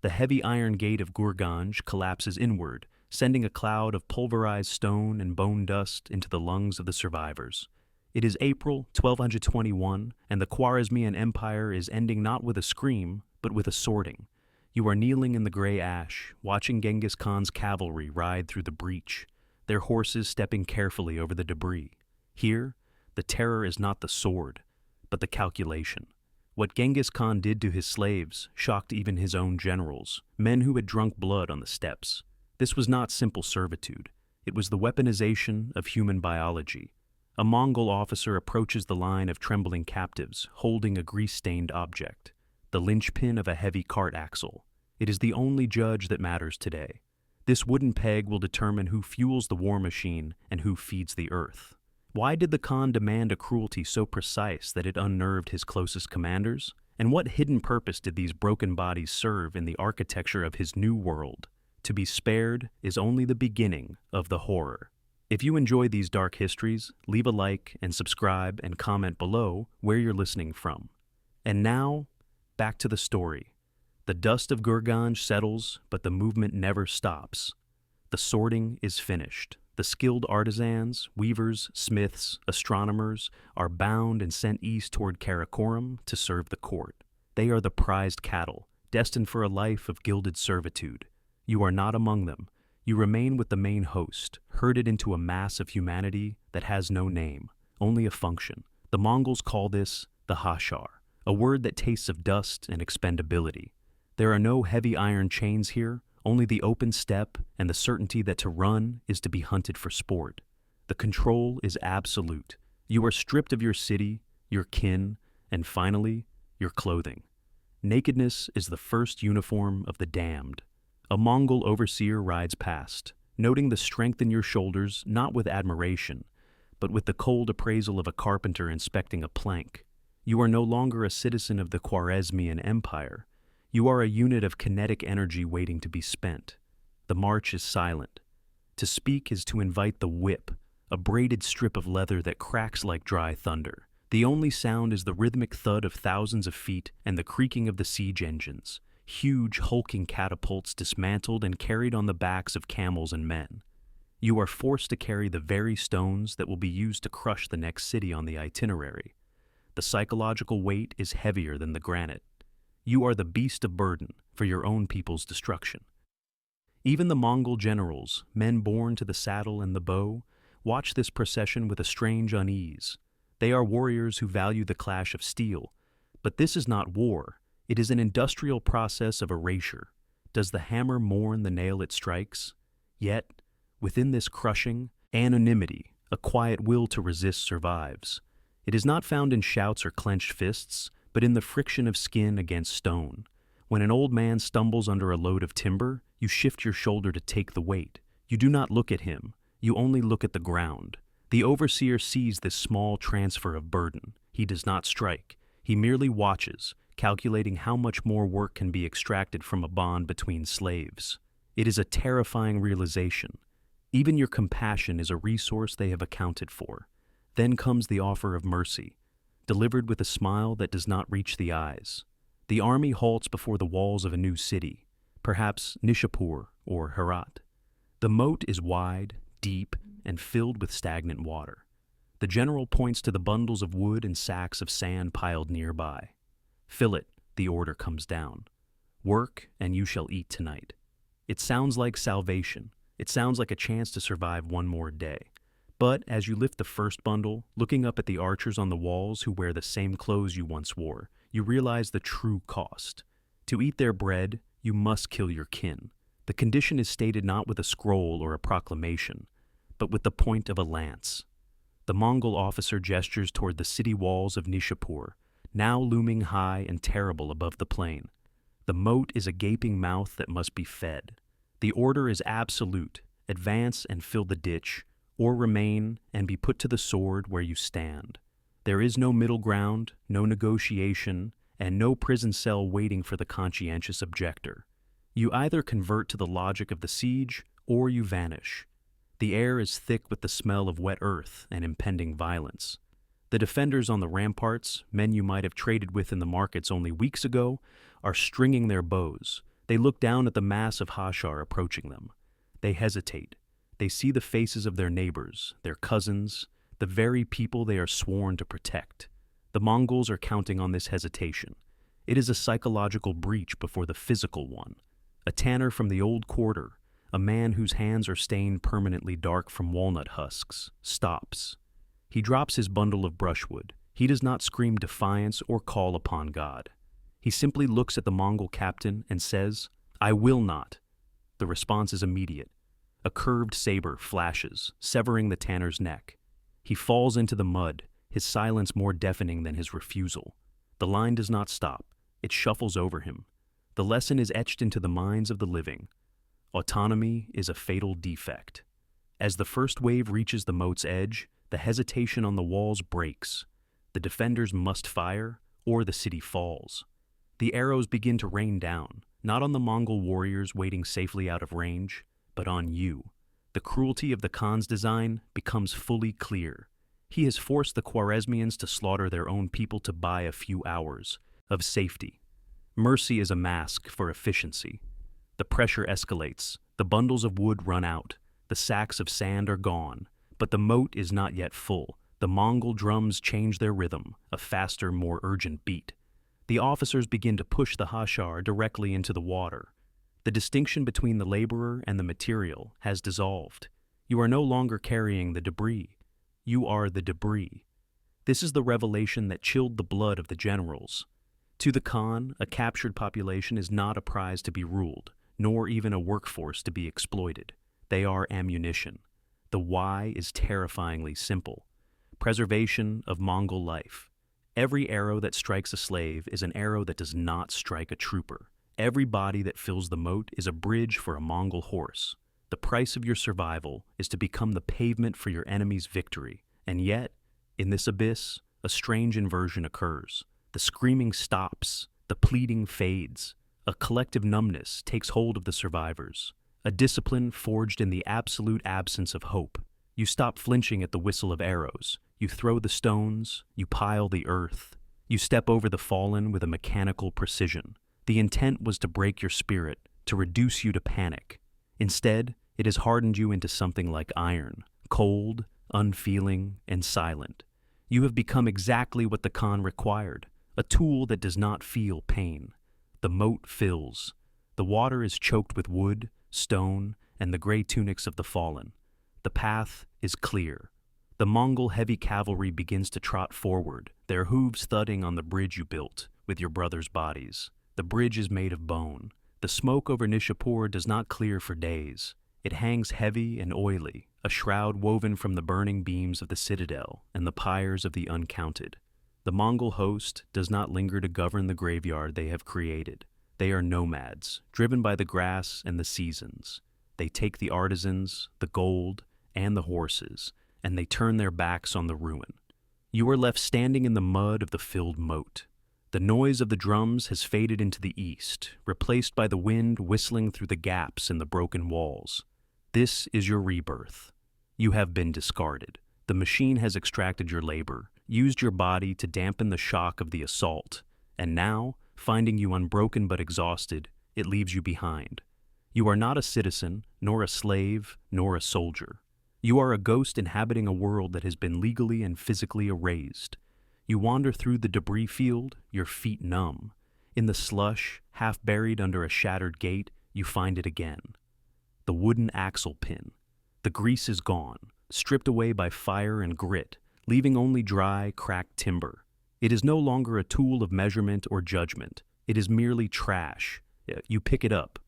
The heavy iron gate of Gurganj collapses inward, sending a cloud of pulverized stone and bone dust into the lungs of the survivors. It is April 1221, and the Khwarezmian Empire is ending not with a scream, but with a sorting. You are kneeling in the gray ash, watching Genghis Khan's cavalry ride through the breach, their horses stepping carefully over the debris. Here, the terror is not the sword, but the calculation. What Genghis Khan did to his slaves shocked even his own generals, men who had drunk blood on the steppes. This was not simple servitude. It was the weaponization of human biology. A Mongol officer approaches the line of trembling captives, holding a grease-stained object, the linchpin of a heavy cart axle. It is the only judge that matters today. This wooden peg will determine who fuels the war machine and who feeds the earth. Why did the Khan demand a cruelty so precise that it unnerved his closest commanders? And what hidden purpose did these broken bodies serve in the architecture of his new world? To be spared is only the beginning of the horror. If you enjoy these dark histories, leave a like and subscribe and comment below where you're listening from. And now, back to the story. The dust of Gurganj settles, but the movement never stops. The sorting is finished. The skilled artisans, weavers, smiths, astronomers are bound and sent east toward Karakoram to serve the court. They are the prized cattle, destined for a life of gilded servitude. You are not among them. You remain with the main host, herded into a mass of humanity that has no name, only a function. The Mongols call this the hashar, a word that tastes of dust and expendability. There are no heavy iron chains here, only the open steppe and the certainty that to run is to be hunted for sport. The control is absolute. You are stripped of your city, your kin, and finally, your clothing. Nakedness is the first uniform of the damned. A Mongol overseer rides past, noting the strength in your shoulders not with admiration, but with the cold appraisal of a carpenter inspecting a plank. You are no longer a citizen of the Khwarezmian Empire. You are a unit of kinetic energy waiting to be spent. The march is silent. To speak is to invite the whip, a braided strip of leather that cracks like dry thunder. The only sound is the rhythmic thud of thousands of feet and the creaking of the siege engines, huge hulking catapults dismantled and carried on the backs of camels and men. You are forced to carry the very stones that will be used to crush the next city on the itinerary. The psychological weight is heavier than the granite. You are the beast of burden for your own people's destruction. Even the Mongol generals, men born to the saddle and the bow, watch this procession with a strange unease. They are warriors who value the clash of steel. But this is not war. It is an industrial process of erasure. Does the hammer mourn the nail it strikes? Yet, within this crushing, anonymity, a quiet will to resist survives. It is not found in shouts or clenched fists, but in the friction of skin against stone. When an old man stumbles under a load of timber, you shift your shoulder to take the weight. You do not look at him, you only look at the ground. The overseer sees this small transfer of burden. He does not strike. He merely watches, calculating how much more work can be extracted from a bond between slaves. It is a terrifying realization. Even your compassion is a resource they have accounted for. Then comes the offer of mercy, delivered with a smile that does not reach the eyes. The army halts before the walls of a new city, perhaps Nishapur or Herat. The moat is wide, deep, and filled with stagnant water. The general points to the bundles of wood and sacks of sand piled nearby. Fill it, the order comes down. Work, and you shall eat tonight. It sounds like salvation. It sounds like a chance to survive one more day. But as you lift the first bundle, looking up at the archers on the walls who wear the same clothes you once wore, you realize the true cost. To eat their bread, you must kill your kin. The condition is stated not with a scroll or a proclamation, but with the point of a lance. The Mongol officer gestures toward the city walls of Nishapur, now looming high and terrible above the plain. The moat is a gaping mouth that must be fed. The order is absolute: advance and fill the ditch, or remain and be put to the sword where you stand. There is no middle ground, no negotiation, and no prison cell waiting for the conscientious objector. You either convert to the logic of the siege, or you vanish. The air is thick with the smell of wet earth and impending violence. The defenders on the ramparts, men you might have traded with in the markets only weeks ago, are stringing their bows. They look down at the mass of hashar approaching them. They hesitate. They see the faces of their neighbors, their cousins, the very people they are sworn to protect. The Mongols are counting on this hesitation. It is a psychological breach before the physical one. A tanner from the old quarter, a man whose hands are stained permanently dark from walnut husks, stops. He drops his bundle of brushwood. He does not scream defiance or call upon God. He simply looks at the Mongol captain and says, "I will not." The response is immediate. A curved saber flashes, severing the tanner's neck. He falls into the mud, his silence more deafening than his refusal. The line does not stop. It shuffles over him. The lesson is etched into the minds of the living. Autonomy is a fatal defect. As the first wave reaches the moat's edge, the hesitation on the walls breaks. The defenders must fire, or the city falls. The arrows begin to rain down, not on the Mongol warriors waiting safely out of range, but on you. The cruelty of the Khan's design becomes fully clear. He has forced the Khwarezmians to slaughter their own people to buy a few hours of safety. Mercy is a mask for efficiency. The pressure escalates. The bundles of wood run out. The sacks of sand are gone. But the moat is not yet full. The Mongol drums change their rhythm, a faster, more urgent beat. The officers begin to push the hashar directly into the water. The distinction between the laborer and the material has dissolved. You are no longer carrying the debris. You are the debris. This is the revelation that chilled the blood of the generals. To the Khan, a captured population is not a prize to be ruled, nor even a workforce to be exploited. They are ammunition. The why is terrifyingly simple. Preservation of Mongol life. Every arrow that strikes a slave is an arrow that does not strike a trooper. Every body that fills the moat is a bridge for a Mongol horse. The price of your survival is to become the pavement for your enemy's victory. And yet, in this abyss, a strange inversion occurs. The screaming stops. The pleading fades. A collective numbness takes hold of the survivors. A discipline forged in the absolute absence of hope. You stop flinching at the whistle of arrows. You throw the stones. You pile the earth. You step over the fallen with a mechanical precision. The intent was to break your spirit, to reduce you to panic. Instead, it has hardened you into something like iron, cold, unfeeling, and silent. You have become exactly what the Khan required, a tool that does not feel pain. The moat fills. The water is choked with wood, stone, and the gray tunics of the fallen. The path is clear. The Mongol heavy cavalry begins to trot forward, their hooves thudding on the bridge you built with your brothers' bodies. The bridge is made of bone. The smoke over Nishapur does not clear for days. It hangs heavy and oily, a shroud woven from the burning beams of the citadel and the pyres of the uncounted. The Mongol host does not linger to govern the graveyard they have created. They are nomads, driven by the grass and the seasons. They take the artisans, the gold, and the horses, and they turn their backs on the ruin. You are left standing in the mud of the filled moat. The noise of the drums has faded into the east, replaced by the wind whistling through the gaps in the broken walls. This is your rebirth. You have been discarded. The machine has extracted your labor, used your body to dampen the shock of the assault, and now, finding you unbroken but exhausted, it leaves you behind. You are not a citizen, nor a slave, nor a soldier. You are a ghost inhabiting a world that has been legally and physically erased. You wander through the debris field, your feet numb. In the slush, half buried under a shattered gate, you find it again. The wooden axle pin. The grease is gone, stripped away by fire and grit, leaving only dry, cracked timber. It is no longer a tool of measurement or judgment. It is merely trash. You pick it up.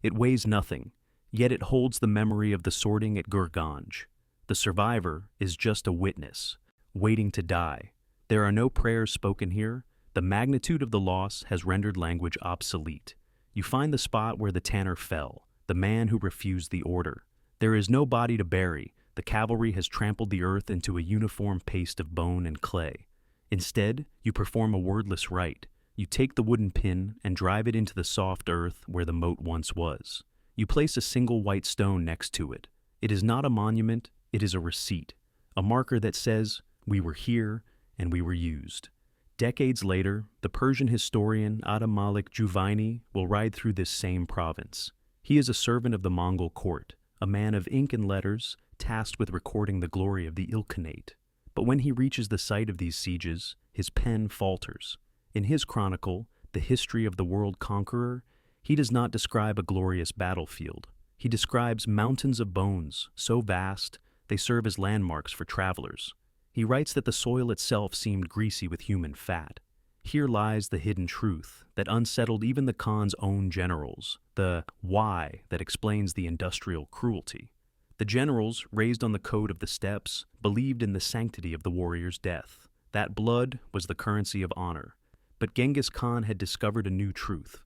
It weighs nothing, yet it holds the memory of the sorting at Gurganj. The survivor is just a witness, waiting to die. There are no prayers spoken here. The magnitude of the loss has rendered language obsolete. You find the spot where the tanner fell, the man who refused the order. There is no body to bury. The cavalry has trampled the earth into a uniform paste of bone and clay. Instead, you perform a wordless rite. You take the wooden pin and drive it into the soft earth where the moat once was. You place a single white stone next to it. It is not a monument, it is a receipt, a marker that says, "We were here, and we were used." Decades later, the Persian historian Adam Malik Juvaini will ride through this same province. He is a servant of the Mongol court, a man of ink and letters, tasked with recording the glory of the Ilkhanate. But when he reaches the site of these sieges, his pen falters. In his chronicle, The History of the World Conqueror, he does not describe a glorious battlefield. He describes mountains of bones, so vast they serve as landmarks for travelers. He writes that the soil itself seemed greasy with human fat. Here lies the hidden truth that unsettled even the Khan's own generals, the why that explains the industrial cruelty. The generals, raised on the code of the steppes, believed in the sanctity of the warrior's death. That blood was the currency of honor. But Genghis Khan had discovered a new truth.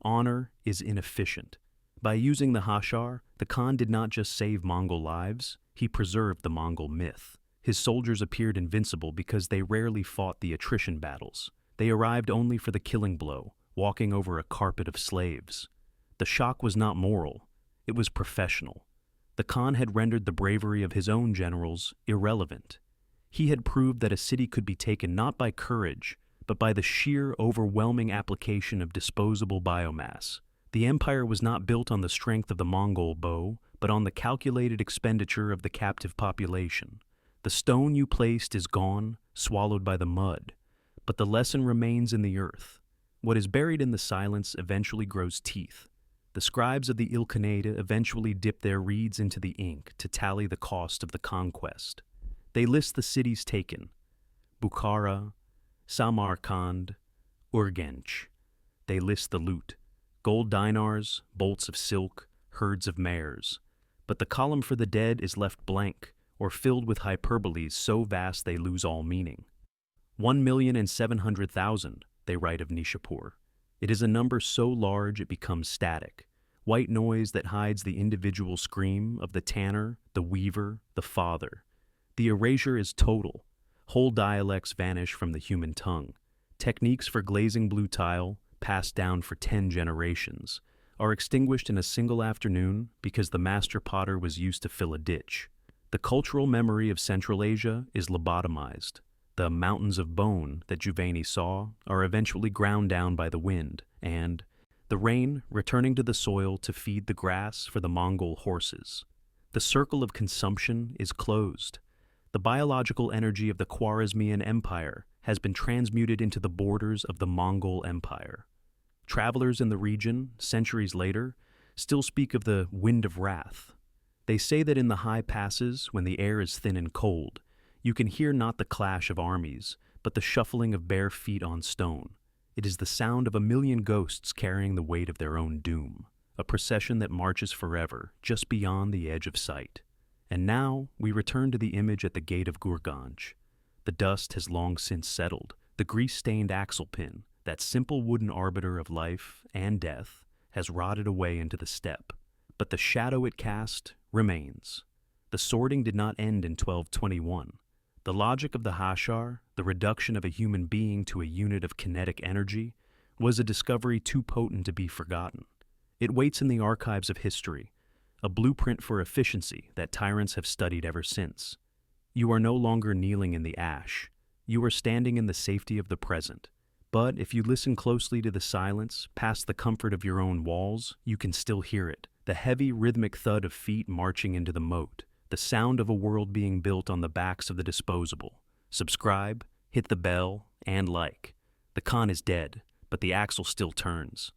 Honor is inefficient. By using the hashar, the Khan did not just save Mongol lives, he preserved the Mongol myth. His soldiers appeared invincible because they rarely fought the attrition battles. They arrived only for the killing blow, walking over a carpet of slaves. The shock was not moral, it was professional. The Khan had rendered the bravery of his own generals irrelevant. He had proved that a city could be taken not by courage, but by the sheer, overwhelming application of disposable biomass. The empire was not built on the strength of the Mongol bow, but on the calculated expenditure of the captive population. The stone you placed is gone, swallowed by the mud, but the lesson remains in the earth. What is buried in the silence eventually grows teeth. The scribes of the Ilkhanate eventually dip their reeds into the ink to tally the cost of the conquest. They list the cities taken: Bukhara, Samarkand, Urgench. They list the loot: gold dinars, bolts of silk, herds of mares. But the column for the dead is left blank, or filled with hyperboles so vast they lose all meaning. 1,700,000, they write of Nishapur. It is a number so large it becomes static, white noise that hides the individual scream of the tanner, the weaver, the father. The erasure is total. Whole dialects vanish from the human tongue. Techniques for glazing blue tile, passed down for 10 generations, are extinguished in a single afternoon because the master potter was used to fill a ditch. The cultural memory of Central Asia is lobotomized. The mountains of bone that Juvaini saw are eventually ground down by the wind, and the rain returning to the soil to feed the grass for the Mongol horses. The circle of consumption is closed. The biological energy of the Khwarezmian Empire has been transmuted into the borders of the Mongol Empire. Travelers in the region, centuries later, still speak of the wind of wrath. They say that in the high passes, when the air is thin and cold, you can hear not the clash of armies, but the shuffling of bare feet on stone. It is the sound of 1,000,000 ghosts carrying the weight of their own doom, a procession that marches forever, just beyond the edge of sight. And now we return to the image at the gate of Gurganj. The dust has long since settled. The grease-stained axle pin, that simple wooden arbiter of life and death, has rotted away into the steppe. But the shadow it cast remains. The sorting did not end in 1221. The logic of the hashar, the reduction of a human being to a unit of kinetic energy, was a discovery too potent to be forgotten. It waits in the archives of history, a blueprint for efficiency that tyrants have studied ever since. You are no longer kneeling in the ash. You are standing in the safety of the present. But if you listen closely to the silence, past the comfort of your own walls, you can still hear it. The heavy, rhythmic thud of feet marching into the moat. The sound of a world being built on the backs of the disposable. Subscribe, hit the bell, and like. The Khan is dead, but the axle still turns.